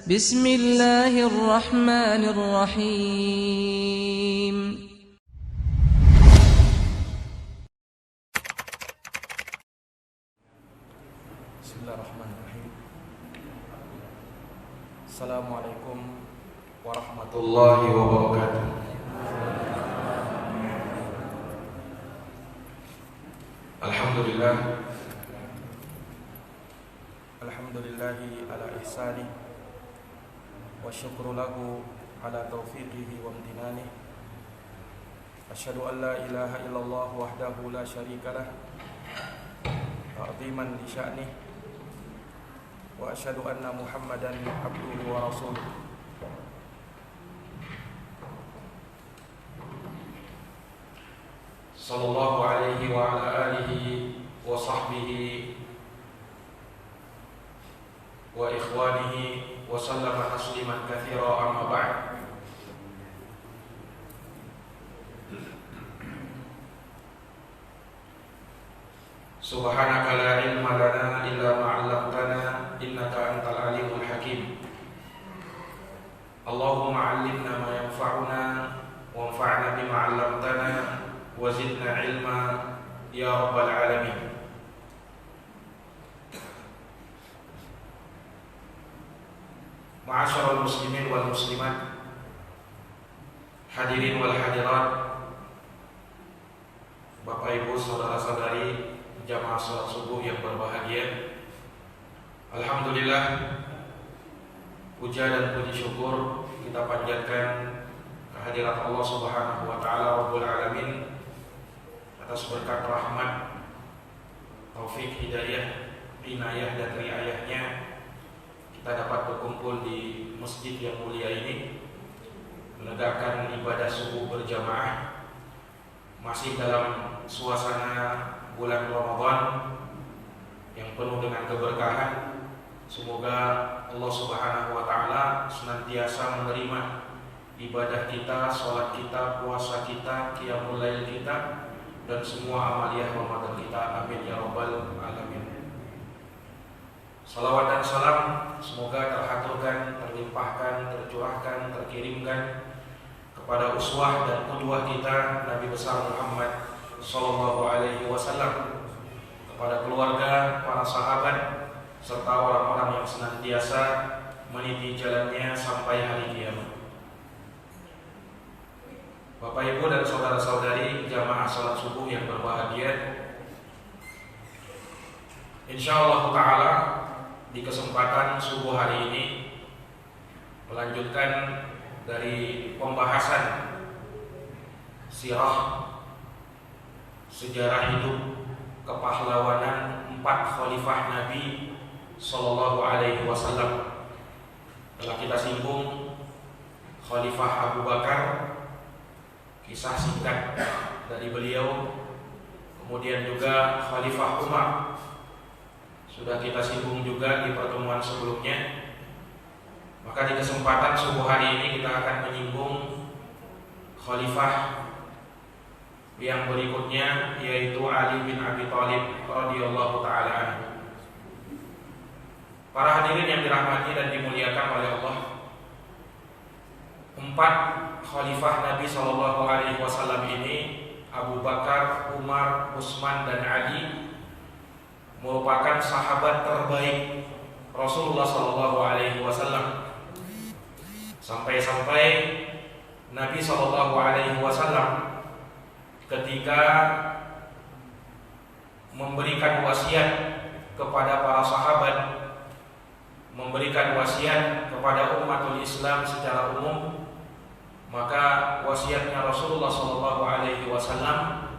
Bismillahirrahmanirrahim. Bismillahirrahmanirrahim. Assalamualaikum warahmatullahi wabarakatuh. Alhamdulillah. Alhamdulillahi ala ihsani wa syukru lahu ala taufiqihi wa amtinani. Asyhadu an la ilaha illallah wahdahu la syarika lah ta'ziman li sya'nih wa asyhadu anna Muhammadan abduhu wa rasuluh. Sallallahu alaihi wa ala alihi wa sahbihi wa ikhwanihi wa sallama tasliman katsira, amma ba'd. Subhanaka la ilma lana illa ma 'allamtana innaka antal alimul hakim. Allahumma 'allimna ma yanfa'una wanfa'na bima 'allamtana wa zidna ilma ya rabbal alamin. Ma'asyiral muslimin wal muslimat, hadirin wal hadirat, Bapak Ibu saudara-saudari jamaah salat subuh yang berbahagia. Alhamdulillah, puja dan puji syukur kita panjatkan kehadirat Allah Subhanahu wa taala Rabbul alamin atas berkat rahmat, taufik, hidayah, inayah dan riayahnya kita dapat berkumpul di masjid yang mulia ini menegakkan ibadah subuh berjamaah masih dalam suasana bulan Ramadan yang penuh dengan keberkahan. Semoga Allah Subhanahu wa taala senantiasa menerima ibadah kita, salat kita, puasa kita, qiyamul lail kita, dan semua amaliyah Ramadan kita. Amin ya rabbal alamin. Salawat dan salam semoga terhaturkan, terlimpahkan, tercurahkan, terkirimkan kepada uswah dan qudwah kita Nabi besar Muhammad sallallahu alaihi wasallam, kepada keluarga, para sahabat, serta orang-orang yang senantiasa meniti jalannya sampai hari kiamat. Bapak Ibu dan saudara-saudari jamaah salat subuh yang berbahagia, insyaallah taala di kesempatan subuh hari ini melanjutkan dari pembahasan sirah, sejarah hidup kepahlawanan 4 khalifah Nabi sallallahu alaihi wasallam. Telah kita singgung Khalifah Abu Bakar, kisah singkat dari beliau. Kemudian juga Khalifah Umar sudah kita singgung juga di pertemuan sebelumnya. Maka di kesempatan subuh hari ini kita akan menyinggung Khalifah yang berikutnya, yaitu Ali bin Abi Thalib radhiyallahu taala anhu. Para hadirin yang dirahmati dan dimuliakan oleh Allah, 4 khalifah Nabi sallallahu alaihi wasallam ini, Abu Bakar, Umar, Utsman dan Ali, merupakan sahabat terbaik Rasulullah sallallahu alaihi wasallam. Sampai-sampai Nabi sallallahu alaihi wasallam ketika memberikan wasiat kepada para sahabat, memberikan wasiat kepada umatul Islam secara umum, maka wasiatnya Rasulullah sallallahu alaihi wasallam,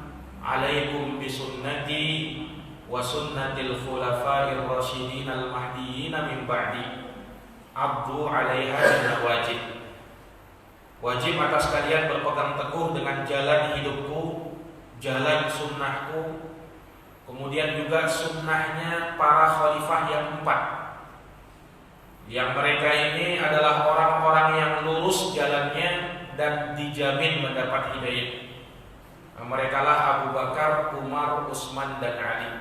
"Alaikum bisunnati wa sunnatil khulafa'ir rasyidin al-mahdiyyin min ba'di. Abdu 'alaiha bin nawajid." Wajib atas kalian berpegang teguh dengan jalan hidupku, jalan sunnahku, kemudian juga sunnahnya para khalifah yang 4, yang mereka ini adalah orang-orang yang lurus jalannya dan dijamin mendapat hidayah. Mereka lah Abu Bakar, Umar, Utsman dan Ali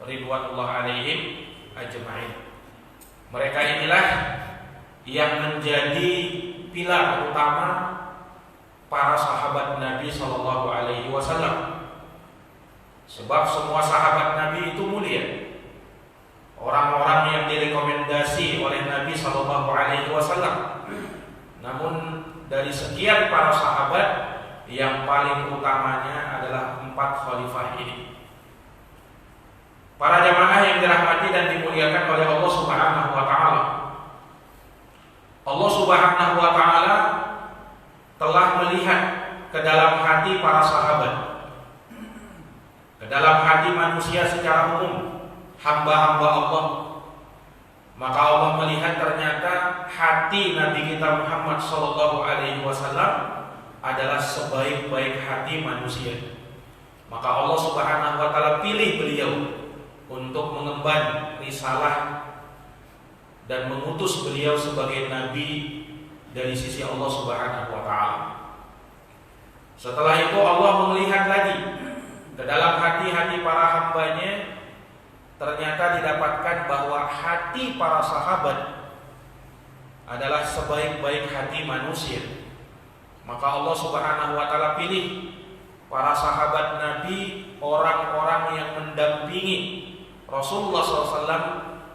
ridwanullah alaihim ajma'in. Mereka inilah yang menjadi pilar utama para sahabat Nabi Shallallahu Alaihi Wasallam. Sebab semua sahabat Nabi itu mulia, orang-orang yang direkomendasi oleh Nabi Shallallahu Alaihi Wasallam. Namun dari sekian para sahabat, yang paling utamanya adalah 4 khalifah ini. Para jamaah yang dirahmati dan dimuliakan oleh Allah Subhanahu wa taala. Allah Subhanahu wa taala telah melihat ke dalam hati para sahabat, ke dalam hati manusia secara umum, hamba-hamba Allah. Maka Allah melihat ternyata hati Nabi kita Muhammad sallallahu alaihi wasallam adalah sebaik-baik hati manusia. Maka Allah Subhanahu wa taala pilih beliau untuk mengemban risalah dan mengutus beliau sebagai nabi dari sisi Allah Subhanahu wa taala. Setelah itu Allah melihat lagi ke dalam hati-hati para hambanya, ternyata didapatkan bahwa hati para sahabat adalah sebaik-baik hati manusia. Maka Allah Subhanahu wa taala pilih para sahabat Nabi, orang-orang yang mendampingi Rasulullah SAW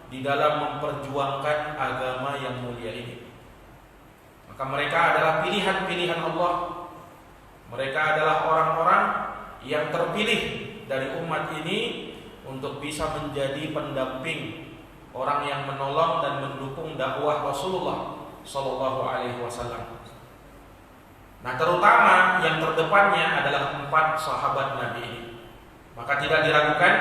di dalam memperjuangkan agama yang mulia ini. Maka mereka adalah pilihan-pilihan Allah. Mereka adalah orang-orang yang terpilih dari umat ini untuk bisa menjadi pendamping, orang yang menolong dan mendukung dakwah Rasulullah Sallallahu Alaihi Wasallam. Nah, terutama yang terdepannya adalah 4 sahabat Nabi ini. Maka tidak diragukan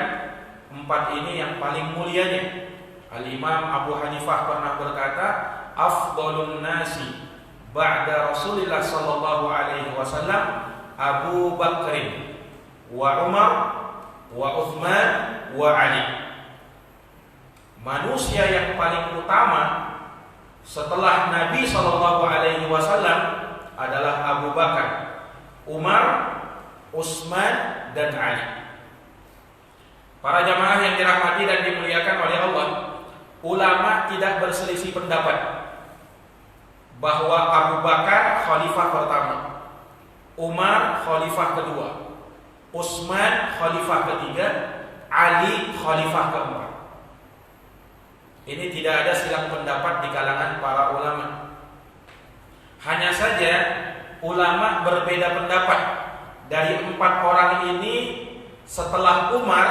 4 ini yang paling mulianya. Al-Imam Abu Hanifah pernah berkata, afdhalun nasi ba'da Rasulillah sallallahu alaihi wasallam Abu Bakrin wa Umar wa Uthman wa Ali. Manusia yang paling utama setelah Nabi sallallahu alaihi wasallam adalah Abu Bakar, Umar, Utsman dan Ali. Para jamaah yang dirahmati dan dimuliakan oleh Allah, ulama tidak berselisih pendapat bahwa Abu Bakar khalifah pertama, Umar khalifah kedua, Utsman khalifah ketiga, Ali khalifah keempat. Ini tidak ada silang pendapat di kalangan para ulama. Hanya saja ulama berbeda pendapat. Dari 4 orang ini, setelah Umar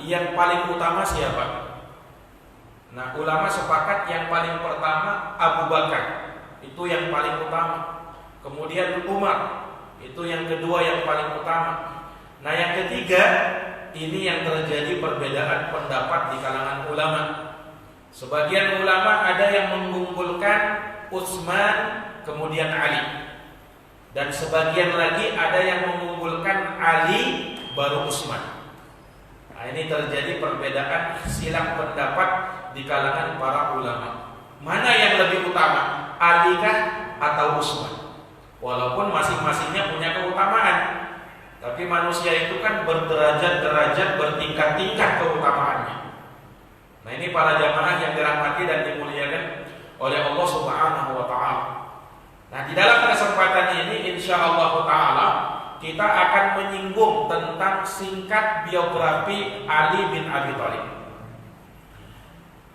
yang paling utama siapa? Nah, ulama sepakat yang paling pertama Abu Bakar, itu yang paling utama. Kemudian Umar, itu yang kedua yang paling utama. Nah, yang ketiga ini yang terjadi perbedaan pendapat di kalangan ulama. Sebagian ulama ada yang mengunggulkan Utsman kemudian Ali, dan sebagian lagi ada yang mengunggulkan Ali baru Utsman. Nah, ini terjadi perbedaan silang pendapat di kalangan para ulama. Mana yang lebih utama, Ali kah atau Utsman? Walaupun masing-masingnya punya keutamaan, tapi manusia itu kan berderajat-derajat, bertingkat-tingkat keutamaannya. Nah, ini para jamaah yang dirahmati dan dimuliakan oleh Allah Subhanahu wa taala. Nah, di dalam kesempatan ini insyaallah taala kita akan menyinggung tentang singkat biografi Ali bin Abi Thalib.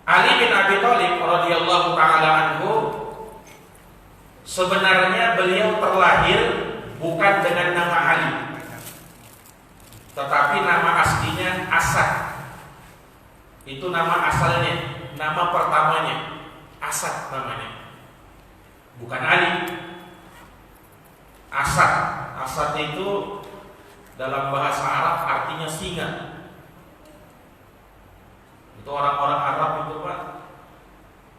Ali bin Abi Thalib radhiyallahu taala anhu, sebenarnya beliau terlahir bukan dengan nama Ali, tetapi nama aslinya Asad. Itu nama asalnya, nama pertamanya Asad namanya, bukan Ali. Asad, Asad itu dalam bahasa Arab artinya singa. Itu orang-orang Arab itu Pak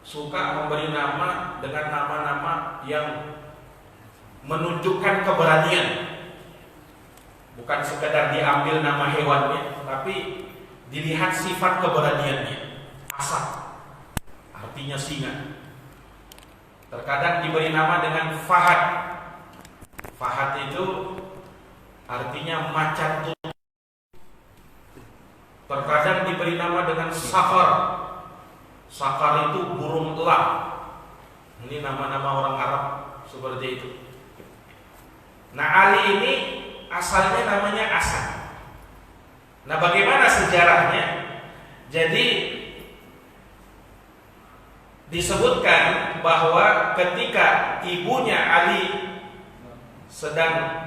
suka memberi nama dengan nama-nama yang menunjukkan keberanian. Bukan sekedar diambil nama hewannya, tapi dilihat sifat keberaniannya. Asad artinya singa. Terkadang diberi nama dengan Fahad. Fahad itu artinya macan tutul. Terkadang diberi nama dengan Sakar. Sakar itu burung elang. Ini nama-nama orang Arab seperti itu. Nah, Ali ini asalnya namanya Asad. Nah, bagaimana sejarahnya? Jadi disebutkan bahwa ketika ibunya Ali sedang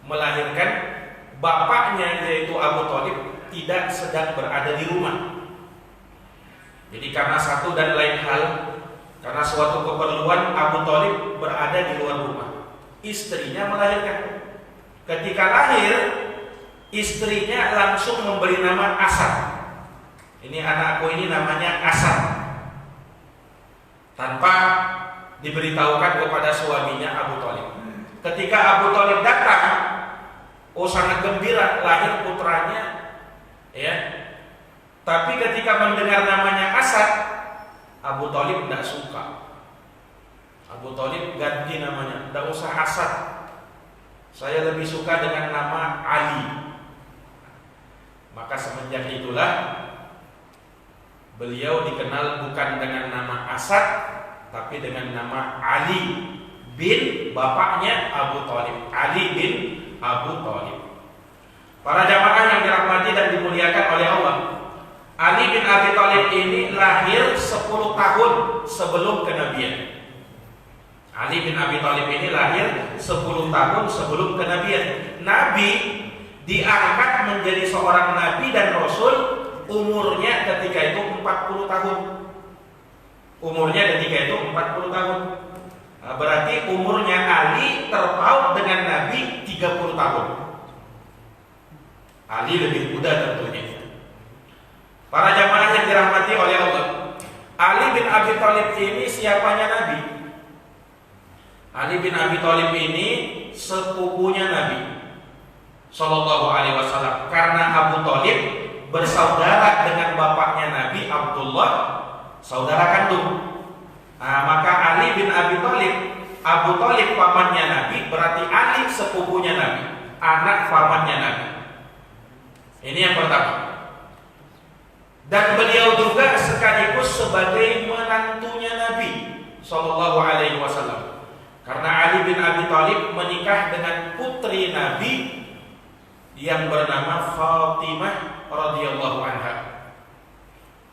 melahirkan, bapaknya yaitu Abu Thalib tidak sedang berada di rumah. Jadi karena satu dan lain hal, karena suatu keperluan, Abu Thalib berada di luar rumah. Istrinya melahirkan. Ketika lahir, istrinya langsung memberi nama Asad. Ini anakku ini namanya Asad, tanpa diberitahukan kepada suaminya Abu Thalib. Ketika Abu Thalib datang, sangat gembira lahir putranya, ya. Tapi ketika mendengar namanya Asad, Abu Thalib tidak suka. Abu Thalib ganti namanya, tidak usah Asad, saya lebih suka dengan nama Ali. Maka semenjak itulah beliau dikenal bukan dengan nama Asad, tapi dengan nama Ali bin bapaknya Abu Thalib, Ali bin Abu Thalib. Para jamaah yang dirahmati dan dimuliakan oleh Allah, Ali bin Abi Thalib ini lahir 10 tahun sebelum kenabian. Ali bin Abi Thalib ini lahir 10 tahun sebelum kenabian. Nabi diangkat menjadi seorang nabi dan rasul umurnya ketika itu 40 tahun. Umurnya ketika itu 40 tahun. Nah, berarti umurnya Ali terpaut dengan Nabi 30 tahun. Ali lebih muda tentunya. Para jamaah yang dirahmati oleh Allah, Ali bin Abi Thalib ini siapanya Nabi? Ali bin Abi Thalib ini sepupunya Nabi Sallallahu Alaihi Wasallam. Karena Abu Thalib bersaudara dengan bapaknya Nabi Abdullah, saudara kandung. Nah, maka Ali bin Abi Thalib, Abu Thalib pamannya Nabi, berarti Ali sepupunya Nabi, anak pamannya Nabi. Ini yang pertama. Dan beliau juga sekaligus sebagai menantunya Nabi Sallallahu Alaihi Wasallam. Karena Ali bin Abi Thalib menikah dengan putri Nabi yang bernama Fatimah radhiyallahu anha.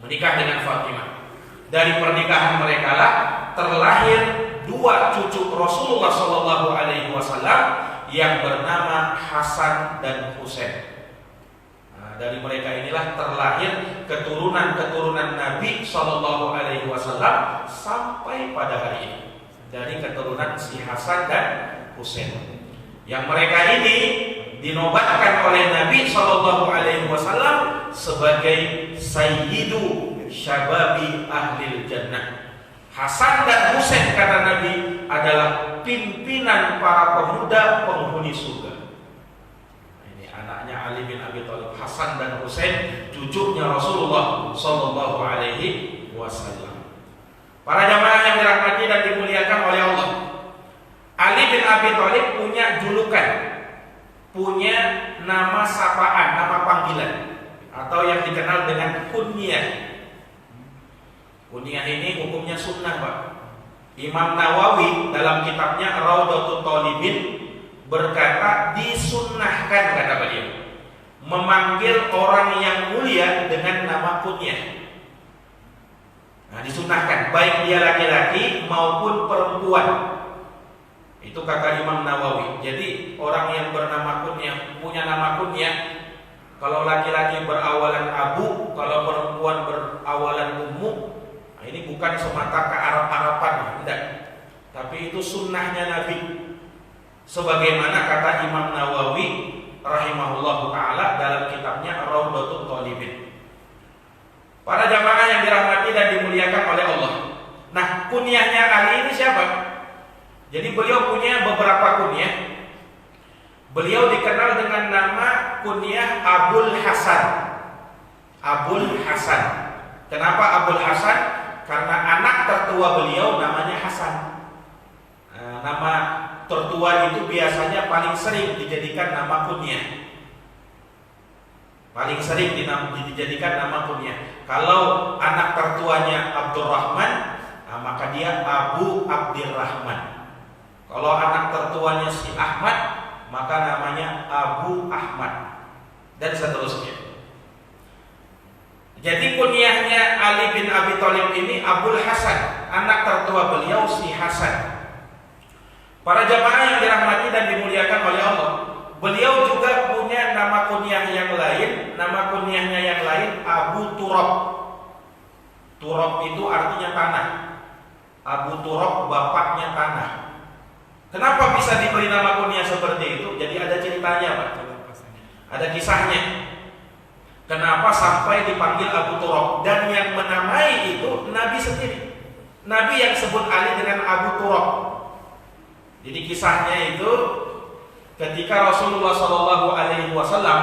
Menikah dengan Fatimah. Dari pernikahan mereka lah terlahir 2 cucu Rasulullah Sallallahu Alaihi Wasallam yang bernama Hasan dan Husain. Dari mereka inilah terlahir keturunan-keturunan Nabi Sallallahu Alaihi Wasallam sampai pada hari ini. Dari keturunan si Hasan dan Husain, yang mereka ini dinobatkan oleh Nabi Sallallahu Alaihi Wasallam sebagai Sayyidu Syababi Ahlil Jannah. Hasan dan Husain kata Nabi adalah pimpinan para pemuda penghuni surga. Anaknya Ali bin Abi Thalib, Hasan dan Husain, cucunya Rasulullah Sallallahu Alaihi Wasallam. Para jamaah yang dirahmati dan dimuliakan oleh Allah, Ali bin Abi Thalib punya julukan, punya nama sapaan, nama panggilan, atau yang dikenal dengan kunyah. Kunyah ini hukumnya sunnah, Pak. Imam Nawawi dalam kitabnya Raudhatul Thalibin berkata, disunnahkan, kata beliau, memanggil orang yang mulia dengan nama kunyah. Nah, disunnahkan, baik dia laki-laki maupun perempuan. Itu kata Imam Nawawi. Jadi orang yang bernama kunyah, punya nama kunyah, kalau laki-laki berawalan Abu, kalau perempuan berawalan Ummu, nah ini bukan semata kearab-araban, tidak. Tapi itu sunnahnya Nabi. Sebagaimana kata Imam Nawawi rahimahullahu ta'ala dalam kitabnya Raudhatul Thalibin. Para jamaah yang dirahmati dan dimuliakan oleh Allah. Nah, kunyahnya Ali ini siapa? Jadi beliau punya beberapa kunyah. Beliau dikenal dengan nama kunyah Abul Hasan. Abul Hasan. Kenapa Abul Hasan? Karena anak tertua beliau namanya Hasan. Nama tertua itu biasanya paling sering dijadikan nama kunyah. Paling sering dijadikan nama kunyah. Kalau anak tertuanya Abdurrahman, maka dia Abu Abdirrahman. Kalau anak tertuanya si Ahmad, maka namanya Abu Ahmad, dan seterusnya. Jadi kunyahnya Ali bin Abi Thalib ini Abul Hasan, anak tertua beliau si Hasan. Para jamaah yang dirahmati dan dimuliakan oleh Allah, beliau juga punya nama kunyah yang lain. Nama kunyahnya yang lain Abu Turab. Turab itu artinya tanah. Abu Turab bapaknya tanah. Kenapa bisa diberi nama kunyah seperti itu? Jadi ada ceritanya, Pak. Ada kisahnya. Kenapa sampai dipanggil Abu Turab? Dan yang menamai itu Nabi sendiri. Nabi yang sebut Ali dengan Abu Turab. Jadi kisahnya itu ketika Rasulullah SAW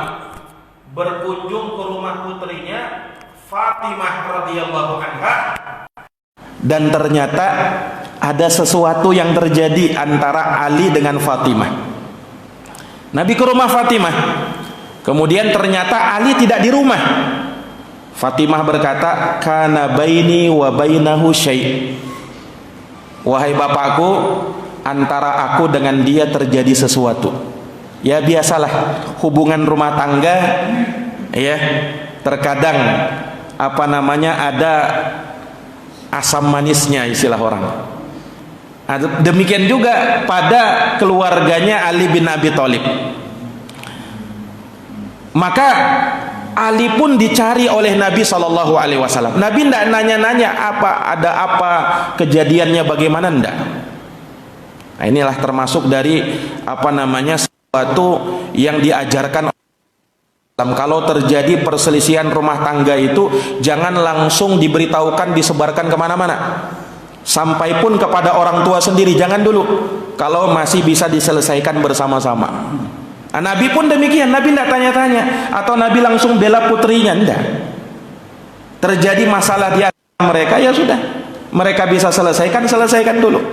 berkunjung ke rumah putrinya Fatimah radhiyallahu anha, dan ternyata ada sesuatu yang terjadi antara Ali dengan Fatimah. Nabi ke rumah Fatimah, kemudian ternyata Ali tidak di rumah. Fatimah berkata, kana baini wa bainahu syai'. Wahai bapakku, antara aku dengan dia terjadi sesuatu. Ya biasalah hubungan rumah tangga, ya terkadang ada asam manisnya, istilah orang. Demikian juga pada keluarganya Ali bin Abi Thalib. Maka Ali pun dicari oleh Nabi SAW. Nabi tidak nanya-nanya ada apa kejadiannya, bagaimana, enggak. Nah, inilah termasuk dari sesuatu yang diajarkan. Kalau terjadi perselisihan rumah tangga itu jangan langsung diberitahukan, disebarkan kemana-mana. Sampai pun kepada orang tua sendiri, jangan dulu. Kalau masih bisa diselesaikan bersama-sama. Nah, Nabi pun demikian. Nabi tidak tanya-tanya atau Nabi langsung bela putrinya, tidak. Terjadi masalah di antara mereka, ya sudah, mereka bisa selesaikan dulu.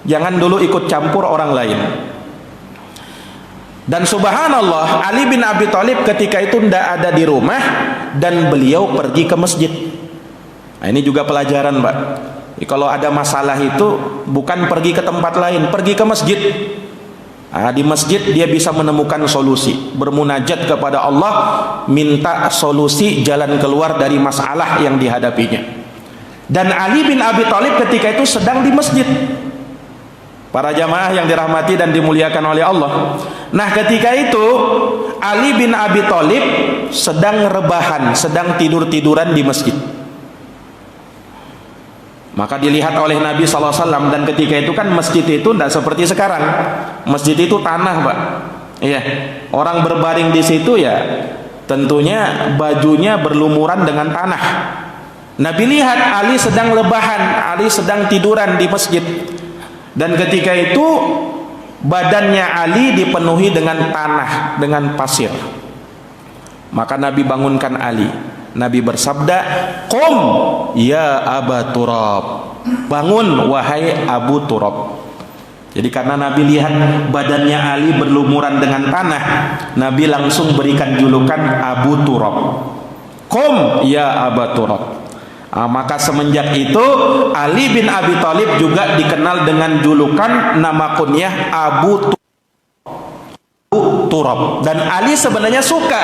Jangan dulu ikut campur orang lain. Dan subhanallah, Ali bin Abi Thalib ketika itu tidak ada di rumah dan beliau pergi ke masjid. Nah, ini juga pelajaran, Pak. Kalau ada masalah itu bukan pergi ke tempat lain, pergi ke masjid. Nah, di masjid dia bisa menemukan solusi, bermunajat kepada Allah, minta solusi jalan keluar dari masalah yang dihadapinya. Dan Ali bin Abi Thalib ketika itu sedang di masjid. Para jamaah yang dirahmati dan dimuliakan oleh Allah. Nah, ketika itu Ali bin Abi Thalib sedang rebahan, sedang tidur-tiduran di masjid. Maka dilihat oleh Nabi SAW, dan ketika itu kan masjid itu tidak seperti sekarang. Masjid itu tanah, Pak. Iya. Orang berbaring di situ ya tentunya bajunya berlumuran dengan tanah. Nabi lihat Ali sedang rebahan, Ali sedang tiduran di masjid. Dan ketika itu badannya Ali dipenuhi dengan tanah, dengan pasir. Maka Nabi bangunkan Ali. Nabi bersabda, "Qum ya Aba Turab." Bangun wahai Abu Turab. Jadi karena Nabi lihat badannya Ali berlumuran dengan tanah, Nabi langsung berikan julukan Abu Turab. Qum ya Aba Turab. Maka semenjak itu Ali bin Abi Thalib juga dikenal dengan julukan nama kunyah Abu Turab. Dan Ali sebenarnya suka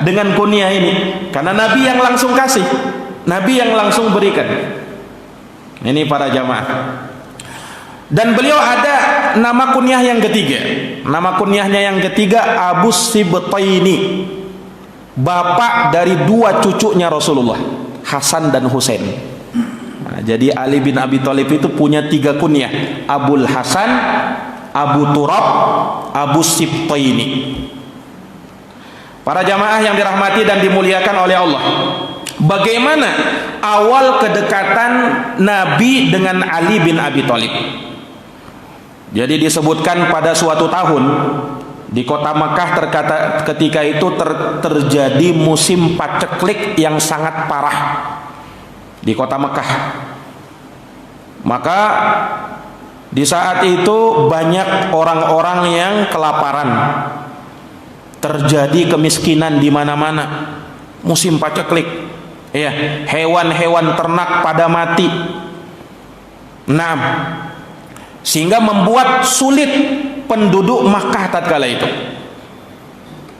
dengan kunyah ini karena Nabi yang langsung kasih, Nabi yang langsung berikan. Ini para jamaah. Dan beliau ada nama kunyah yang ketiga. Nama kunyahnya yang ketiga Abu Sibtaini, bapak dari dua cucunya Rasulullah, Hasan dan Husain. Nah, jadi Ali bin Abi Thalib itu punya tiga kunyah: Abul Hasan, Abu Turab, Abu Sibtaini. Para jamaah yang dirahmati dan dimuliakan oleh Allah, bagaimana awal kedekatan Nabi dengan Ali bin Abi Thalib? Jadi disebutkan pada suatu tahun di kota Mekah ketika itu terjadi musim paceklik yang sangat parah di kota Mekah. Maka di saat itu banyak orang-orang yang kelaparan, terjadi kemiskinan di mana-mana. Musim paceklik, ya, hewan-hewan ternak pada mati. Nah, sehingga membuat sulit penduduk Makkah tatkala itu.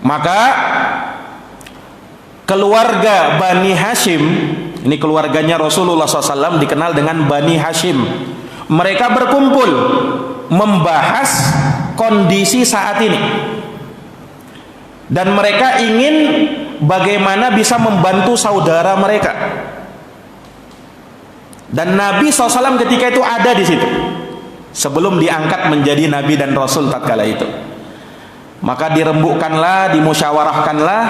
Maka keluarga Bani Hashim, ini keluarganya Rasulullah SAW, dikenal dengan Bani Hashim. Mereka berkumpul membahas kondisi saat ini, dan mereka ingin bagaimana bisa membantu saudara mereka. Dan Nabi SAW ketika itu ada di situ sebelum diangkat menjadi Nabi dan Rasul tatkala itu. Maka dirembukkanlah, dimusyawarahkanlah,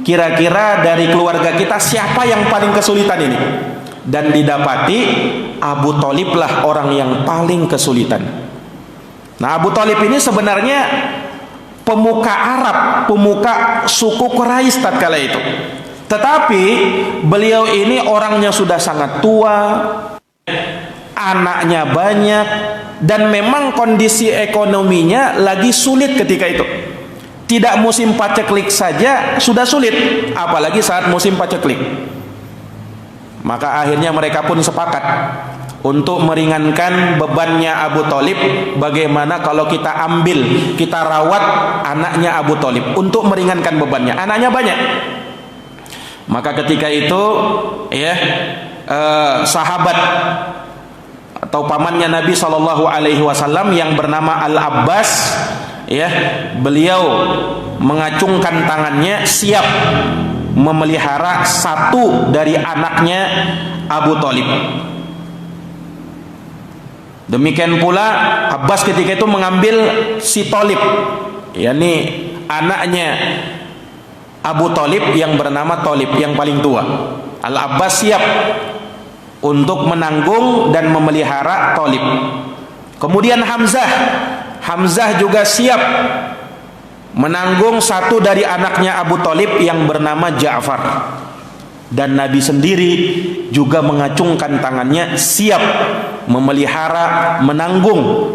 kira-kira dari keluarga kita siapa yang paling kesulitan ini. Dan didapati Abu Thalib lah orang yang paling kesulitan. Nah, Abu Thalib ini sebenarnya pemuka Arab, pemuka suku Quraisy tatkala itu. Tetapi beliau ini orangnya sudah sangat tua, anaknya banyak, dan memang kondisi ekonominya lagi sulit ketika itu. Tidak musim paceklik saja sudah sulit, apalagi saat musim paceklik. Maka akhirnya mereka pun sepakat untuk meringankan bebannya Abu Thalib. Bagaimana kalau kita ambil, kita rawat anaknya Abu Thalib untuk meringankan bebannya. Anaknya banyak. Maka ketika itu ya sahabat atau pamannya Nabi SAW yang bernama Al-Abbas, ya, beliau mengacungkan tangannya siap memelihara satu dari anaknya Abu Thalib. Demikian pula Abbas ketika itu mengambil si Thalib, yakni anaknya Abu Thalib yang bernama Thalib yang paling tua. Al-Abbas siap untuk menanggung dan memelihara Thalib. Kemudian Hamzah juga siap menanggung satu dari anaknya Abu Thalib yang bernama Ja'far. Dan Nabi sendiri juga mengacungkan tangannya siap memelihara, menanggung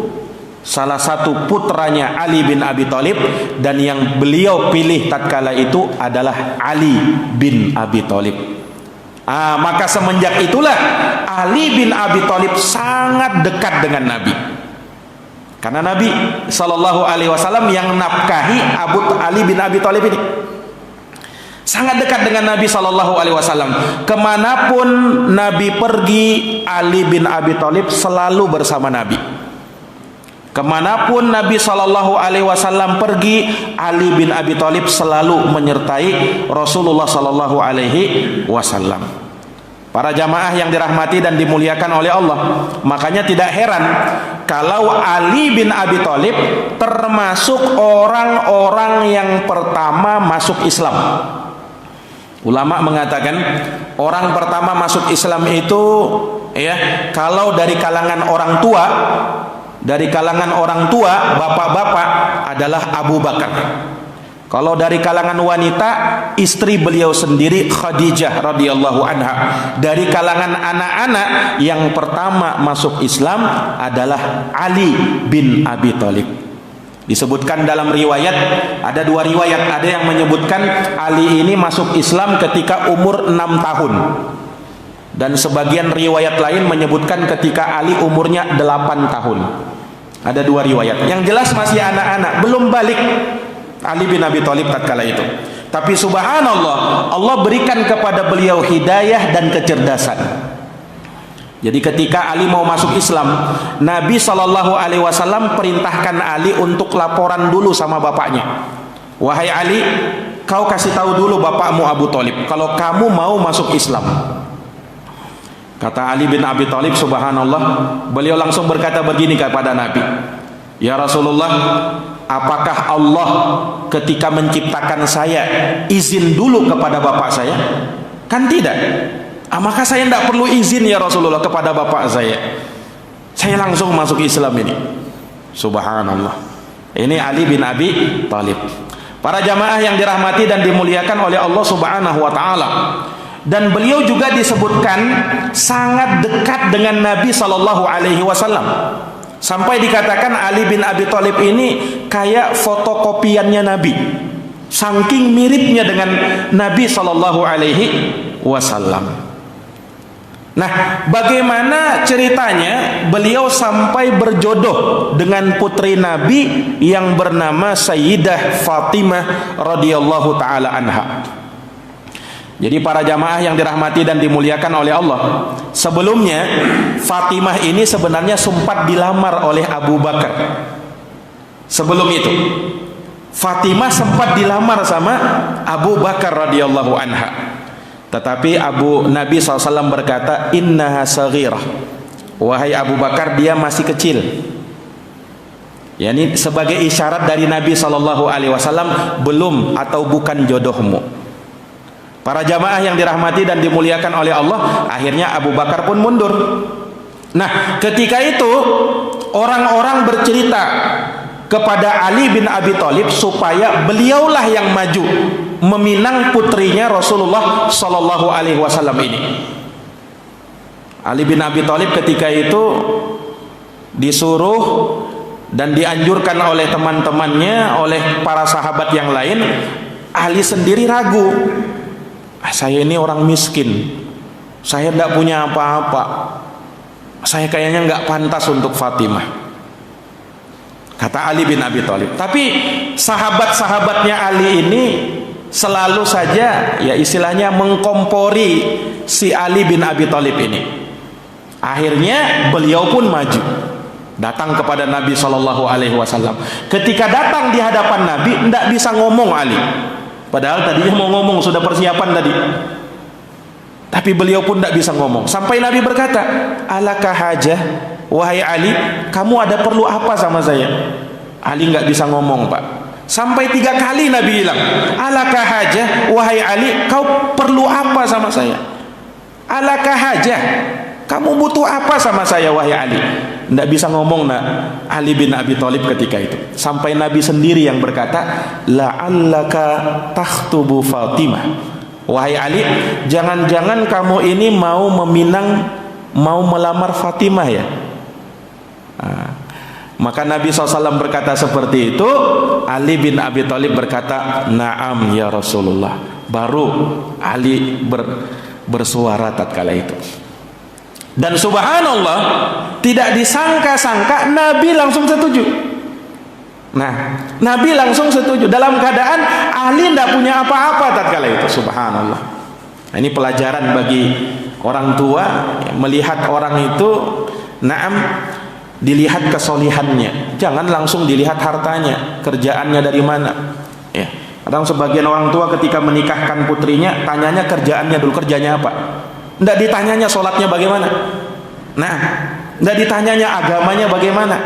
salah satu putranya Ali bin Abi Thalib, dan yang beliau pilih tatkala itu adalah Ali bin Abi Thalib. Maka semenjak itulah Ali bin Abi Thalib sangat dekat dengan Nabi. Karena Nabi SAW yang nafkahi Ali bin Abi Thalib ini. Sangat dekat dengan Nabi SAW. Kemanapun Nabi pergi, Ali bin Abi Thalib selalu bersama Nabi. Kemanapun Nabi SAW pergi, Ali bin Abi Thalib selalu menyertai Rasulullah SAW. Para jamaah yang dirahmati dan dimuliakan oleh Allah, makanya tidak heran kalau Ali bin Abi Thalib termasuk orang-orang yang pertama masuk Islam. Ulama mengatakan orang pertama masuk Islam itu, ya, kalau dari kalangan orang tua, bapak-bapak adalah Abu Bakar. Kalau dari kalangan wanita, istri beliau sendiri Khadijah radhiyallahu anha. Dari kalangan anak-anak, yang pertama masuk Islam adalah Ali bin Abi Thalib. Disebutkan dalam riwayat, ada dua riwayat, ada yang menyebutkan Ali ini masuk Islam ketika umur 6 tahun. Dan sebagian riwayat lain menyebutkan ketika Ali umurnya 8 tahun. Ada dua riwayat. Yang jelas masih anak-anak, belum balik Ali bin Abi Thalib tatkala itu. Tapi subhanallah, Allah berikan kepada beliau hidayah dan kecerdasan. Jadi ketika Ali mau masuk Islam, Nabi SAW perintahkan Ali untuk laporan dulu sama bapaknya. Wahai Ali, kau kasih tahu dulu bapakmu Abu Thalib kalau kamu mau masuk Islam. Kata Ali bin Abi Thalib, subhanallah, beliau langsung berkata begini kepada Nabi, ya Rasulullah, apakah Allah ketika menciptakan saya izin dulu kepada bapak saya? Kan tidak. Maka saya tidak perlu izin ya Rasulullah kepada bapak saya. Saya langsung masuk Islam ini. Subhanallah. Ini Ali bin Abi Thalib. Para jamaah yang dirahmati dan dimuliakan oleh Allah Subhanahu wa taala. Dan beliau juga disebutkan sangat dekat dengan Nabi sallallahu alaihi wasallam. Sampai dikatakan Ali bin Abi Thalib ini kayak fotokopiannya Nabi. Saking miripnya dengan Nabi sallallahu alaihi wasallam. Nah, bagaimana ceritanya beliau sampai berjodoh dengan putri Nabi yang bernama Sayyidah Fatimah radhiyallahu taala anha. Jadi para jamaah yang dirahmati dan dimuliakan oleh Allah, sebelumnya Fatimah ini sebenarnya sempat dilamar oleh Abu Bakar. Sebelum itu Fatimah sempat dilamar sama Abu Bakar radhiyallahu anha. Tetapi Nabi SAW berkata, innaha saghirah, wahai Abu Bakar, dia masih kecil. Yani sebagai isyarat dari Nabi SAW, belum atau bukan jodohmu. Para jamaah yang dirahmati dan dimuliakan oleh Allah, akhirnya Abu Bakar pun mundur. Nah, ketika itu orang-orang bercerita kepada Ali bin Abi Thalib supaya beliaulah yang maju meminang putrinya Rasulullah Sallallahu Alaihi Wasallam ini. Ali bin Abi Thalib ketika itu disuruh dan dianjurkan oleh teman-temannya, oleh para sahabat yang lain. Ali sendiri ragu, saya ini orang miskin, saya tidak punya apa-apa, saya kayaknya nggak pantas untuk Fatimah, kata Ali bin Abi Thalib. Tapi sahabat-sahabatnya Ali ini selalu saja ya istilahnya mengkompori si Ali bin Abi Thalib ini. Akhirnya beliau pun maju, datang kepada Nabi Shallallahu Alaihi Wasallam. Ketika datang di hadapan Nabi, tidak bisa ngomong Ali. Padahal tadinya mau ngomong, sudah persiapan tadi. Tapi beliau pun tidak bisa ngomong. Sampai Nabi berkata, alaka hajah, wahai Ali, kamu ada perlu apa sama saya? Ali nggak bisa ngomong, Pak. Sampai 3 kali Nabi bilang, alaka hajah, wahai Ali, kau perlu apa sama saya? Alaka hajah, kamu butuh apa sama saya, wahai Ali? Tidak bisa ngomong Ali bin Abi Thalib ketika itu. Sampai Nabi sendiri yang berkata, la'allaka takhtubu Fatimah, wahai Ali, jangan-jangan kamu ini mau melamar Fatimah ya? Maka Nabi SAW berkata seperti itu. Ali bin Abi Thalib berkata, na'am ya Rasulullah. Baru Ali bersuara tatkala itu. Dan subhanallah, tidak disangka-sangka Nabi langsung setuju. Nah, Nabi langsung setuju dalam keadaan Ali tidak punya apa-apa tatkala itu. Subhanallah. Nah, ini pelajaran bagi orang tua, melihat orang itu, naam, dilihat kesolihannya, jangan langsung dilihat hartanya, kerjaannya dari mana. Ya, kadang sebagian orang tua ketika menikahkan putrinya, tanyanya kerjaannya dulu, kerjanya apa? Tidak ditanyanya sholatnya bagaimana. Nah, tidak ditanyanya agamanya bagaimana.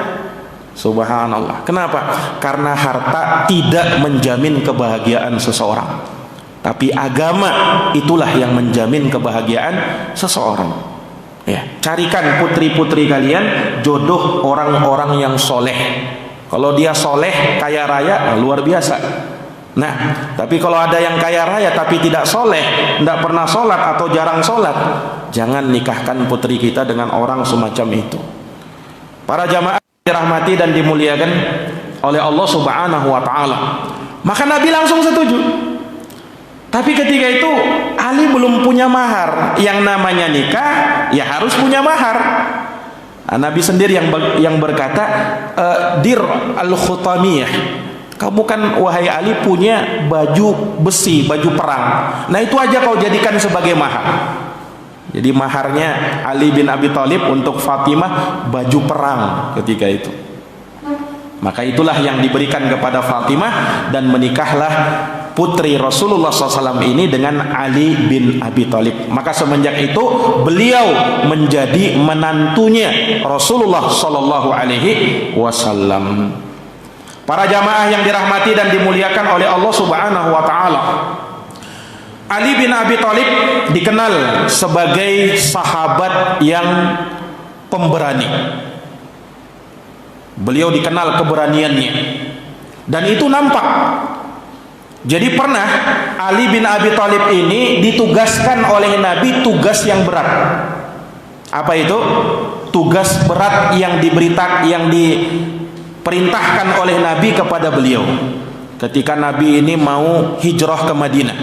Subhanallah. Kenapa? Karena harta tidak menjamin kebahagiaan seseorang, tapi agama itulah yang menjamin kebahagiaan seseorang. Ya, carikan putri-putri kalian jodoh orang-orang yang soleh. Kalau dia soleh, kaya raya, luar biasa. Nah, tapi kalau ada yang kaya raya tapi tidak soleh, tidak pernah sholat atau jarang sholat, jangan nikahkan putri kita dengan orang semacam itu. Para jamaah dirahmati dan dimuliakan oleh Allah Subhanahu wa Ta'ala, maka Nabi langsung setuju. Tapi ketika itu Ali belum punya mahar. Yang namanya nikah ya harus punya mahar. Nabi sendiri yang berkata, dir al-khutamiyah, kamu kan wahai Ali punya baju besi, baju perang. Nah itu aja kau jadikan sebagai mahar. Jadi maharnya Ali bin Abi Thalib untuk Fatimah baju perang ketika itu. Maka itulah yang diberikan kepada Fatimah, dan menikahlah putri Rasulullah SAW ini dengan Ali bin Abi Thalib. Maka semenjak itu beliau menjadi menantunya Rasulullah Sallallahu Alaihi Wasallam. Para jamaah yang dirahmati dan dimuliakan oleh Allah Subhanahu wa Ta'ala, Ali bin Abi Thalib dikenal sebagai sahabat yang pemberani. Beliau dikenal keberaniannya, dan itu nampak. Jadi pernah Ali bin Abi Thalib ini ditugaskan oleh Nabi tugas yang berat. Apa itu? Tugas berat yang diperintahkan oleh Nabi kepada beliau ketika Nabi ini mau hijrah ke Madinah.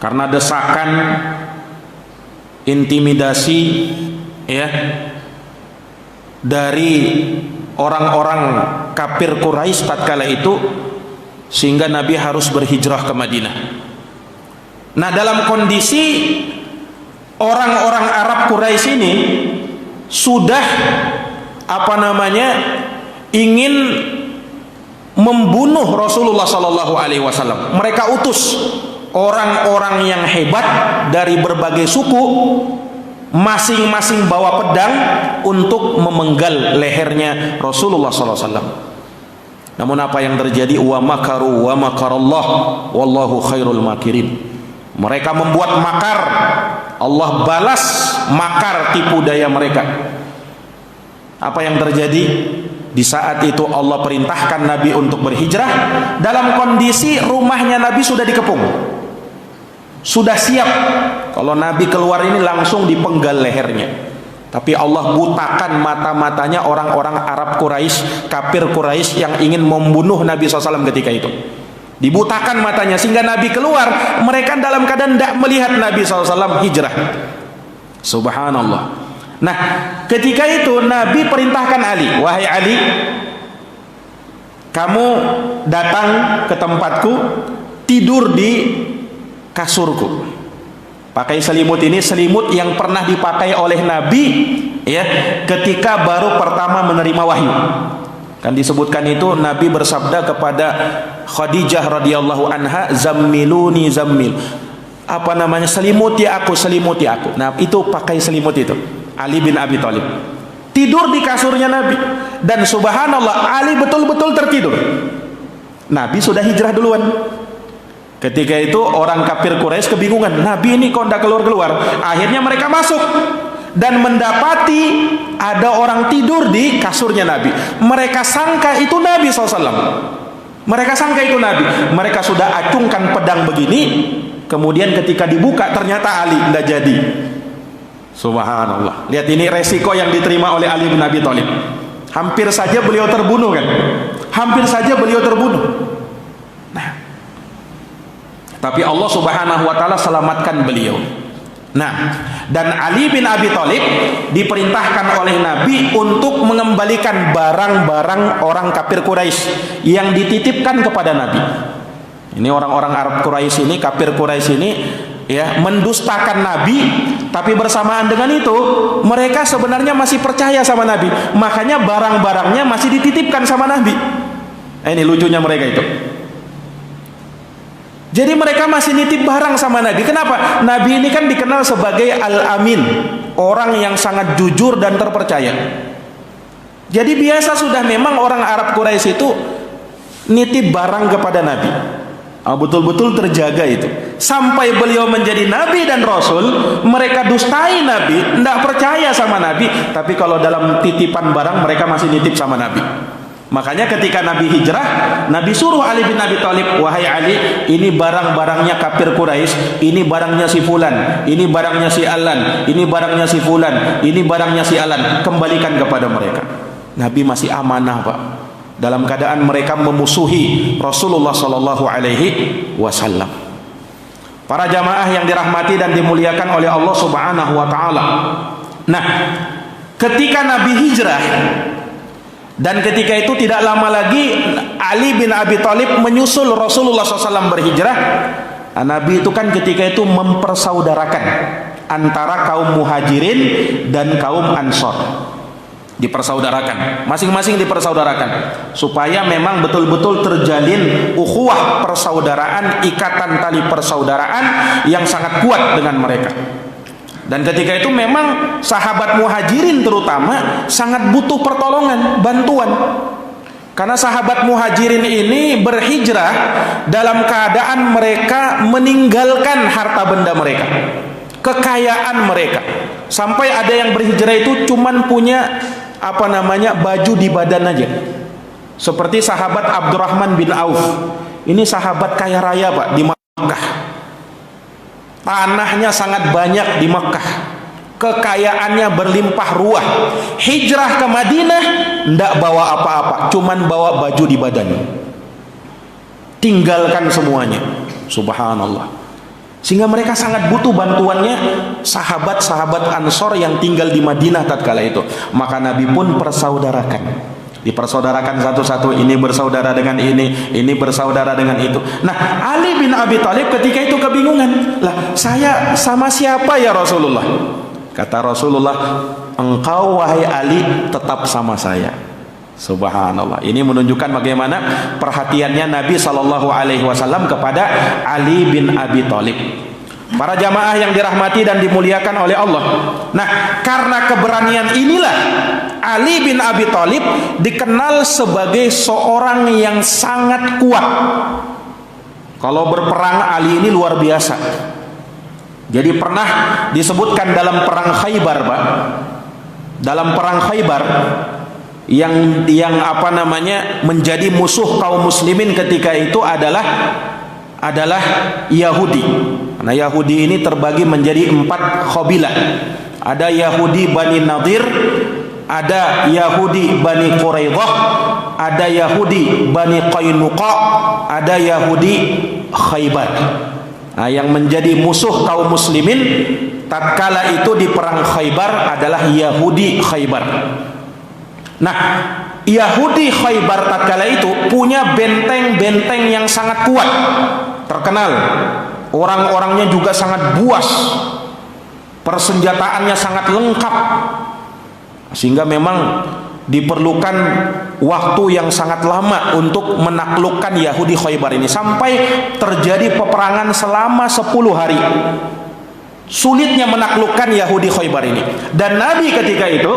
Karena desakan intimidasi ya dari orang-orang kafir Quraisy tatkala itu, sehingga Nabi harus berhijrah ke Madinah. Nah, dalam kondisi orang-orang Arab Quraisy ini sudah ingin membunuh Rasulullah sallallahu alaihi wasallam. Mereka utus orang-orang yang hebat dari berbagai suku, masing-masing bawa pedang untuk memenggal lehernya Rasulullah sallallahu alaihi wasallam. Namun apa yang terjadi? Wa makaru wa makarallah wallahu khairul makirin. Mereka membuat makar, Allah balas makar tipu daya mereka. Apa yang terjadi? Di saat itu Allah perintahkan Nabi untuk berhijrah dalam kondisi rumahnya Nabi sudah dikepung, sudah siap. Kalau Nabi keluar ini langsung dipenggal lehernya. Tapi Allah butakan mata-matanya orang-orang Arab Quraisy, kafir Quraisy yang ingin membunuh Nabi SAW ketika itu. Dibutakan matanya sehingga Nabi keluar, mereka dalam keadaan tidak melihat Nabi SAW hijrah. Subhanallah. Nah, ketika itu Nabi perintahkan Ali, wahai Ali, kamu datang ke tempatku, tidur di kasurku. Pakai selimut ini, selimut yang pernah dipakai oleh Nabi ya ketika baru pertama menerima wahyu. Kan disebutkan itu Nabi bersabda kepada Khadijah radhiyallahu anha, zammiluni zammil. Selimuti aku, selimuti aku. Nah, itu pakai selimut itu. Ali bin Abi Thalib tidur di kasurnya Nabi, dan subhanallah Ali betul-betul tertidur. Nabi sudah hijrah duluan. Ketika itu orang kafir Quraisy kebingungan, Nabi ini kok tidak keluar-keluar. Akhirnya mereka masuk dan mendapati ada orang tidur di kasurnya Nabi. Mereka sangka itu Nabi SAW. Mereka sangka itu Nabi. Mereka sudah acungkan pedang begini, kemudian ketika dibuka ternyata Ali, tidak jadi. Subhanallah. Lihat ini resiko yang diterima oleh Ali bin Abi Thalib. Hampir saja beliau terbunuh kan? Hampir saja beliau terbunuh. Nah, tapi Allah Subhanahu wa taala selamatkan beliau. Nah, dan Ali bin Abi Thalib diperintahkan oleh Nabi untuk mengembalikan barang-barang orang kafir Quraisy yang dititipkan kepada Nabi. Ini orang-orang Arab Quraisy ini, kafir Quraisy ini ya mendustakan Nabi, tapi bersamaan dengan itu mereka sebenarnya masih percaya sama Nabi. Makanya barang-barangnya masih dititipkan sama Nabi. Ini lucunya mereka itu. Jadi mereka masih nitip barang sama Nabi. Kenapa? Nabi ini kan dikenal sebagai Al-Amin, orang yang sangat jujur dan terpercaya. Jadi biasa sudah memang orang Arab Quraisy itu nitip barang kepada Nabi. Betul-betul terjaga itu. Sampai beliau menjadi Nabi dan Rasul, mereka dustai Nabi, tidak percaya sama Nabi. Tapi kalau dalam titipan barang mereka masih nitip sama Nabi. Makanya ketika Nabi hijrah, Nabi suruh Ali bin Abi Thalib, wahai Ali, ini barang-barangnya kafir Quraisy, ini barangnya si Fulan, ini barangnya si Alan, ini barangnya si Fulan, ini barangnya si Alan, kembalikan kepada mereka. Nabi masih amanah, Pak, dalam keadaan mereka memusuhi Rasulullah sallallahu alaihi wasallam. Para jamaah yang dirahmati dan dimuliakan oleh Allah Subhanahu wa taala. Nah, ketika Nabi hijrah, dan ketika itu tidak lama lagi Ali bin Abi Thalib menyusul Rasulullah SAW berhijrah. Nabi itu kan ketika itu mempersaudarakan antara kaum Muhajirin dan kaum Ansor. Dipersaudarakan, masing-masing dipersaudarakan, supaya memang betul-betul terjalin ukhuwah persaudaraan, ikatan tali persaudaraan yang sangat kuat dengan mereka. Dan ketika itu memang sahabat Muhajirin terutama sangat butuh pertolongan, bantuan. Karena sahabat Muhajirin ini berhijrah dalam keadaan mereka meninggalkan harta benda mereka, kekayaan mereka. Sampai ada yang berhijrah itu cuman punya baju di badan aja. Seperti sahabat Abdurrahman bin Auf. Ini sahabat kaya raya, Pak, di Makkah. Tanahnya sangat banyak di Makkah, kekayaannya berlimpah ruah. Hijrah ke Madinah ndak bawa apa-apa, cuman bawa baju di badan. Tinggalkan semuanya. Subhanallah. Sehingga mereka sangat butuh bantuannya sahabat-sahabat Ansor yang tinggal di Madinah tatkala itu. Maka Nabi pun persaudarakan, dipersaudarakan satu-satu, ini bersaudara dengan ini bersaudara dengan itu. Nah, Ali bin Abi Thalib ketika itu kebingungan, lah saya sama siapa ya Rasulullah? Kata Rasulullah, engkau wahai Ali tetap sama saya. Subhanallah. Ini menunjukkan bagaimana perhatiannya Nabi SAW kepada Ali bin Abi Thalib. Para jamaah yang dirahmati dan dimuliakan oleh Allah. Nah, karena keberanian inilah Ali bin Abi Thalib dikenal sebagai seorang yang sangat kuat. Kalau berperang, Ali ini luar biasa. Jadi pernah disebutkan dalam perang Khaybar, Pak. Dalam perang Khaybar yang menjadi musuh kaum muslimin ketika itu adalah Yahudi. Karena Yahudi ini terbagi menjadi 4 qabilah. Ada Yahudi Bani Nadir, ada Yahudi Bani Quraidah, ada Yahudi Bani Qainuqa, ada Yahudi Khaybar. Nah, yang menjadi musuh kaum muslimin tatkala itu di perang Khaybar adalah Yahudi Khaybar. Nah, Yahudi Khaybar tatkala itu punya benteng-benteng yang sangat kuat, terkenal. Orang-orangnya juga sangat buas, persenjataannya sangat lengkap, sehingga memang diperlukan waktu yang sangat lama untuk menaklukkan Yahudi Khaybar ini, sampai terjadi peperangan selama 10 hari. Sulitnya menaklukkan Yahudi Khaybar ini. Dan Nabi ketika itu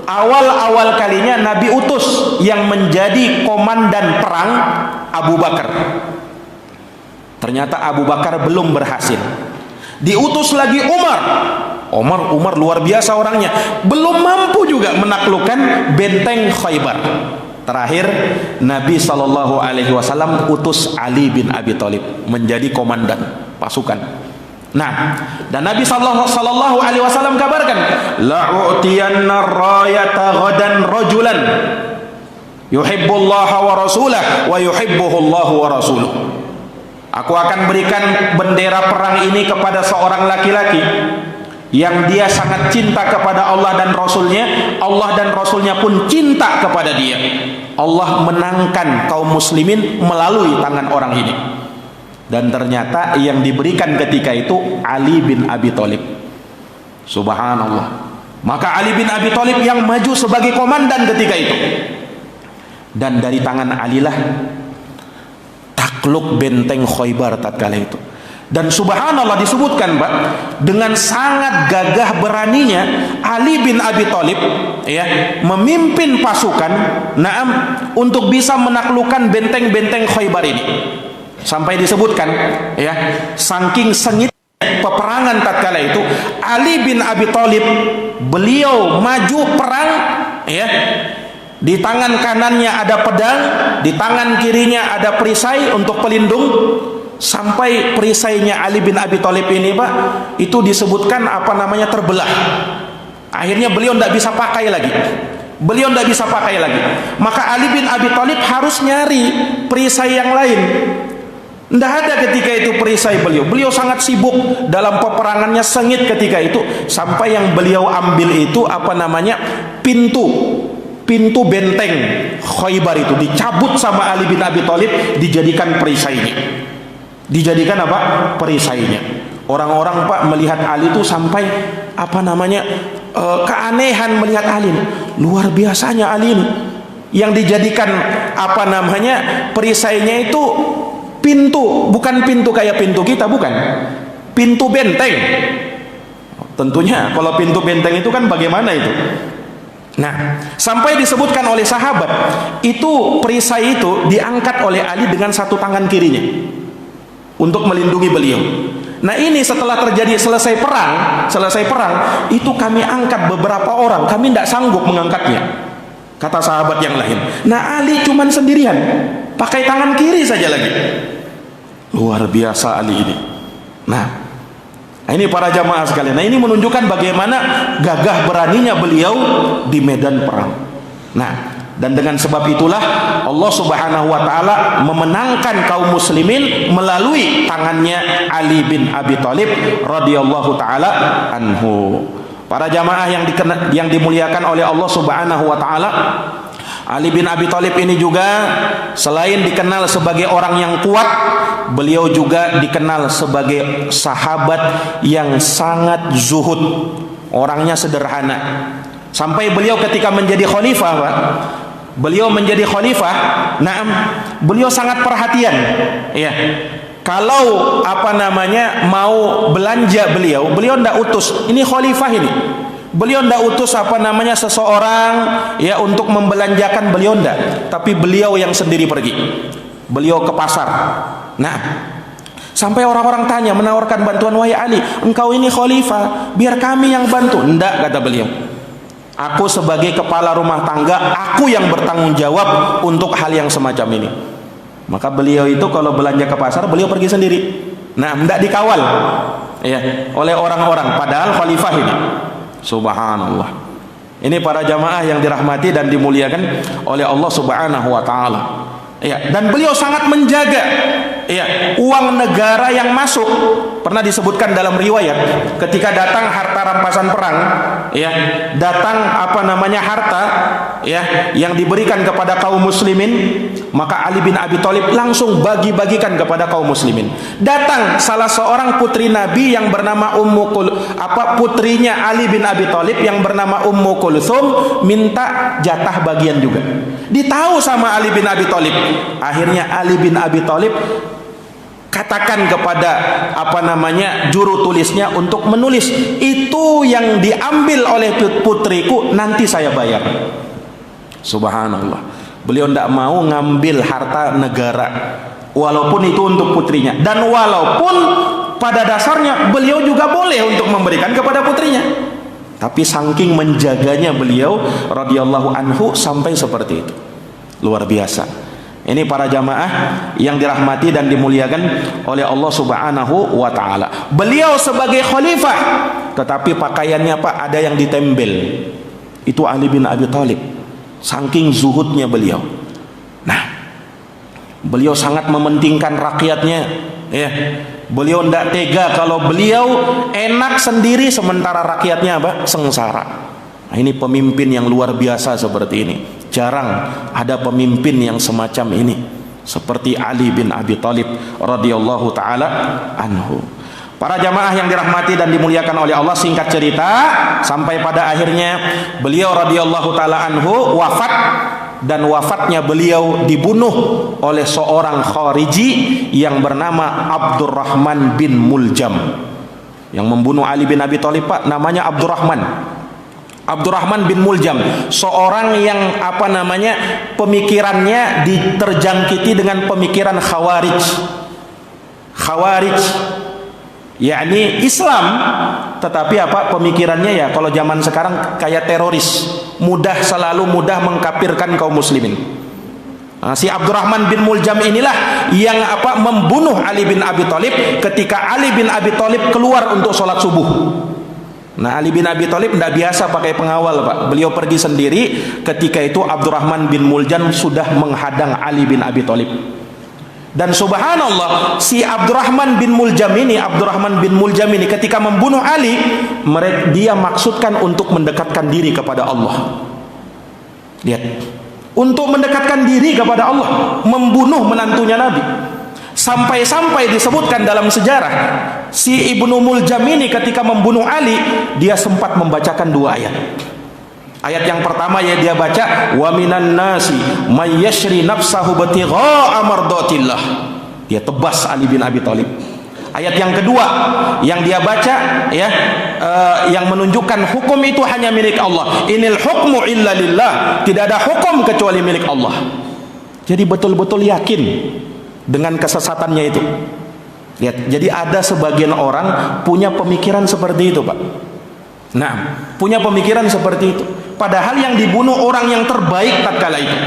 awal-awal kalinya Nabi utus yang menjadi komandan perang Abu Bakar. Ternyata Abu Bakar belum berhasil. Diutus lagi Umar luar biasa orangnya, belum mampu juga menaklukkan benteng Khaybar. Terakhir Nabi SAW utus Ali bin Abi Thalib menjadi komandan pasukan. Nah, dan Nabi sallallahu alaihi wasallam kabarkan, la'utiyanna rayata ghadan rajulan yuhibbullaha wa rasulahu wa yuhibbuhullahu wa rasuluhu. Aku akan berikan bendera perang ini kepada seorang laki-laki yang dia sangat cinta kepada Allah dan Rasulnya. Allah dan Rasulnya pun cinta kepada dia. Allah menangkan kaum muslimin melalui tangan orang ini. Dan ternyata yang diberikan ketika itu Ali bin Abi Thalib. Subhanallah. Maka Ali bin Abi Thalib yang maju sebagai komandan ketika itu. Dan dari tangan Ali lah takluk benteng Khaybar tatkala itu. Dan subhanallah disebutkan, Pak, dengan sangat gagah beraninya Ali bin Abi Thalib memimpin pasukan untuk bisa menaklukkan benteng-benteng Khaybar ini. Sampai disebutkan saking sengit peperangan tatkala itu, Ali bin Abi Thalib beliau maju perang di tangan kanannya ada pedang, di tangan kirinya ada perisai untuk pelindung. Sampai perisainya Ali bin Abi Thalib ini, Pak, itu disebutkan terbelah. Akhirnya beliau tidak bisa pakai lagi. Maka Ali bin Abi Thalib harus nyari perisai yang lain. Tidak ada ketika itu perisai beliau. Beliau sangat sibuk dalam peperangannya, sengit ketika itu. Sampai yang beliau ambil itu pintu benteng Khaybar itu dicabut sama Ali bin Abi Thalib, dijadikan perisainya. Perisainya. Orang-orang, Pak, melihat Ali itu sampai keanehan melihat Ali. Luar biasanya Ali ini. Yang dijadikan perisainya itu pintu, bukan pintu kayak pintu kita, bukan. Pintu benteng. Tentunya kalau pintu benteng itu kan bagaimana itu? Nah, sampai disebutkan oleh sahabat, itu perisai itu diangkat oleh Ali dengan satu tangan kirinya untuk melindungi beliau. Nah, ini setelah selesai perang, itu kami angkat beberapa orang, kami tidak sanggup mengangkatnya, kata sahabat yang lain. Nah, Ali cuman sendirian, pakai tangan kiri saja lagi. Luar biasa Ali ini. Nah, ini para jamaah sekalian. Nah, ini menunjukkan bagaimana gagah beraninya beliau di medan perang. Nah, Dan dengan sebab itulah Allah Subhanahu wa taala memenangkan kaum muslimin melalui tangannya Ali bin Abi Thalib radhiyallahu taala anhu. Para jamaah yang dimuliakan oleh Allah Subhanahu wa taala, Ali bin Abi Thalib ini juga selain dikenal sebagai orang yang kuat, beliau juga dikenal sebagai sahabat yang sangat zuhud. Orangnya sederhana. Sampai beliau ketika menjadi khalifah, Pak, beliau menjadi khalifah, beliau sangat perhatian, ya. Kalau mau belanja beliau ndak utus, ini khalifah ini. Beliau ndak utus seseorang ya untuk membelanjakan, beliau ndak, tapi beliau yang sendiri pergi. Beliau ke pasar. Sampai orang-orang tanya, menawarkan bantuan, wahai Ali, engkau ini khalifah, biar kami yang bantu. Ndak, kata beliau. Aku sebagai kepala rumah tangga, aku yang bertanggung jawab untuk hal yang semacam ini. Maka beliau itu kalau belanja ke pasar, beliau pergi sendiri. Tidak dikawal ya oleh orang-orang, padahal khalifah ini. Subhanallah. Ini para jamaah yang dirahmati dan dimuliakan oleh Allah Subhanahu wa taala. Ya, dan beliau sangat menjaga ya uang negara yang masuk. Pernah disebutkan dalam riwayat, ketika datang harta rampasan perang, ya, datang harta ya yang diberikan kepada kaum muslimin, maka Ali bin Abi Thalib langsung bagi-bagikan kepada kaum muslimin. Datang salah seorang putri Nabi yang bernama putrinya Ali bin Abi Thalib yang bernama Ummu Kulthum, minta jatah bagian juga. Ditahu sama Ali bin Abi Thalib. Akhirnya Ali bin Abi Thalib katakan kepada juru tulisnya untuk menulis, itu yang diambil oleh putriku nanti saya bayar. Subhanallah. Beliau tidak mau ngambil harta negara walaupun itu untuk putrinya, dan walaupun pada dasarnya beliau juga boleh untuk memberikan kepada putrinya, tapi saking menjaganya beliau radhiyallahu anhu sampai seperti itu. Luar biasa. Ini para jamaah yang dirahmati dan dimuliakan oleh Allah Subhanahu wa taala. Beliau sebagai khalifah, tetapi pakaiannya ada yang ditembel. Itu Ali bin Abi Thalib. Saking zuhudnya beliau. Beliau sangat mementingkan rakyatnya, ya. Beliau tidak tega kalau beliau enak sendiri sementara rakyatnya sengsara. Ini pemimpin yang luar biasa seperti ini. Jarang ada pemimpin yang semacam ini, seperti Ali bin Abi Thalib radhiyallahu taala anhu. Para jamaah yang dirahmati dan dimuliakan oleh Allah, singkat cerita, sampai pada akhirnya beliau radhiyallahu taala anhu wafat, dan wafatnya beliau dibunuh oleh seorang khariji yang bernama Abdurrahman bin Muljam. Yang membunuh Ali bin Abi Thalib namanya Abdurrahman bin Muljam, seorang yang pemikirannya diterjangkiti dengan pemikiran Khawarij, yakni Islam, tetapi pemikirannya ya kalau zaman sekarang kayak teroris, selalu mudah mengkafirkan kaum muslimin. Si Abdurrahman bin Muljam inilah yang membunuh Ali bin Abi Thalib ketika Ali bin Abi Thalib keluar untuk sholat subuh. Ali bin Abi Thalib tidak biasa pakai pengawal, Beliau pergi sendiri. Ketika itu Abdurrahman bin Muljam sudah menghadang Ali bin Abi Thalib. Dan subhanallah, si Abdurrahman bin Muljam ini ketika membunuh Ali, dia maksudkan untuk mendekatkan diri kepada Allah. Lihat, untuk mendekatkan diri kepada Allah, membunuh menantunya Nabi. Sampai-sampai disebutkan dalam sejarah, si Ibnu Muljam ini ketika membunuh Ali, dia sempat membacakan 2 ayat. Ayat yang pertama ya dia baca, wa minan nasi may yashri nafsahu batigha'a mardatillah. Dia tebas Ali bin Abi Thalib. Ayat yang kedua yang dia baca ya, yang menunjukkan hukum itu hanya milik Allah. Inil hukmu illa lillah. Tidak ada hukum kecuali milik Allah. Jadi betul-betul yakin dengan kesesatannya itu. Lihat, jadi ada sebagian orang punya pemikiran seperti itu, Pak. Punya pemikiran seperti itu. Padahal yang dibunuh orang yang terbaik tatkala itu.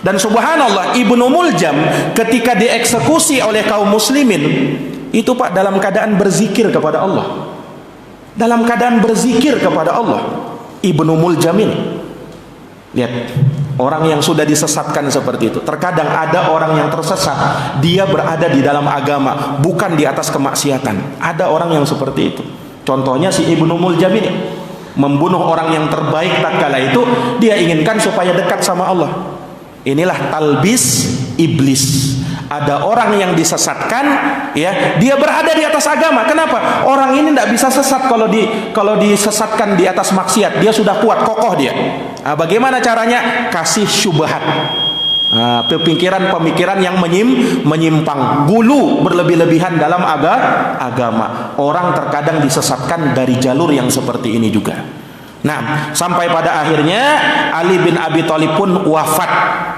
Dan subhanallah, Ibnu Muljam ketika dieksekusi oleh kaum muslimin itu dalam keadaan berzikir kepada Allah. Dalam keadaan berzikir kepada Allah, Ibnu Muljam ini. Lihat, orang yang sudah disesatkan seperti itu. Terkadang ada orang yang tersesat, dia berada di dalam agama, bukan di atas kemaksiatan. Ada orang yang seperti itu. Contohnya si Ibnu Muljam ini, membunuh orang yang terbaik tatkala itu dia inginkan supaya dekat sama Allah. Inilah talbis iblis. Ada orang yang disesatkan, ya, dia berada di atas agama. Kenapa? Orang ini tidak bisa sesat kalau disesatkan di atas maksiat. Dia sudah kuat, kokoh dia. Nah, bagaimana caranya? Kasih syubhat. Pemikiran yang menyimpang, gulu berlebih-lebihan dalam agama. Orang terkadang disesatkan dari jalur yang seperti ini juga. Nah, sampai pada akhirnya Ali bin Abi Thalib pun wafat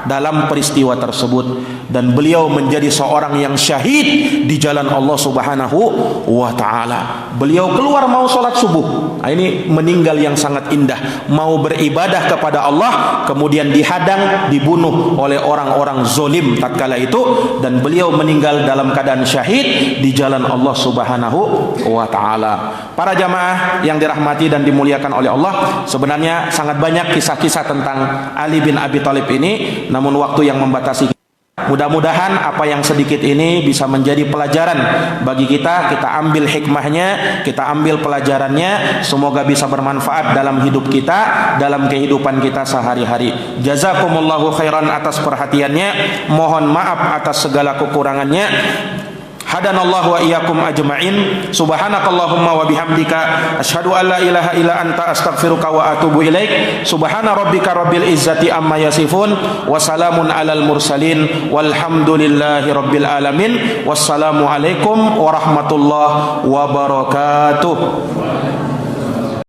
dalam peristiwa tersebut, dan beliau menjadi seorang yang syahid di jalan Allah Subhanahu wa taala. Beliau keluar mau sholat subuh. Nah, ini meninggal yang sangat indah, mau beribadah kepada Allah, kemudian dihadang, dibunuh oleh orang-orang zolim tatkala itu, dan beliau meninggal dalam keadaan syahid di jalan Allah Subhanahu wa taala. Para jamaah yang dirahmati dan dimuliakan oleh Allah, sebenarnya sangat banyak kisah-kisah tentang Ali bin Abi Thalib ini, namun waktu yang membatasi. Mudah-mudahan apa yang sedikit ini bisa menjadi pelajaran bagi kita. Kita ambil hikmahnya, kita ambil pelajarannya, semoga bisa bermanfaat dalam hidup kita, dalam kehidupan kita sehari-hari. Jazakumullahu khairan atas perhatiannya. Mohon maaf atas segala kekurangannya. Hadanallahu wa iyyakum ajma'in. Subhanakallahumma wa bihamdika asyhadu an la ilaha illa anta astaghfiruka wa atubu ilaik. Subhana rabbika rabbil izzati amma yasifun wa salamun alal mursalin walhamdulillahi rabbil alamin. Wassalamu alaikum warahmatullahi wabarakatuh.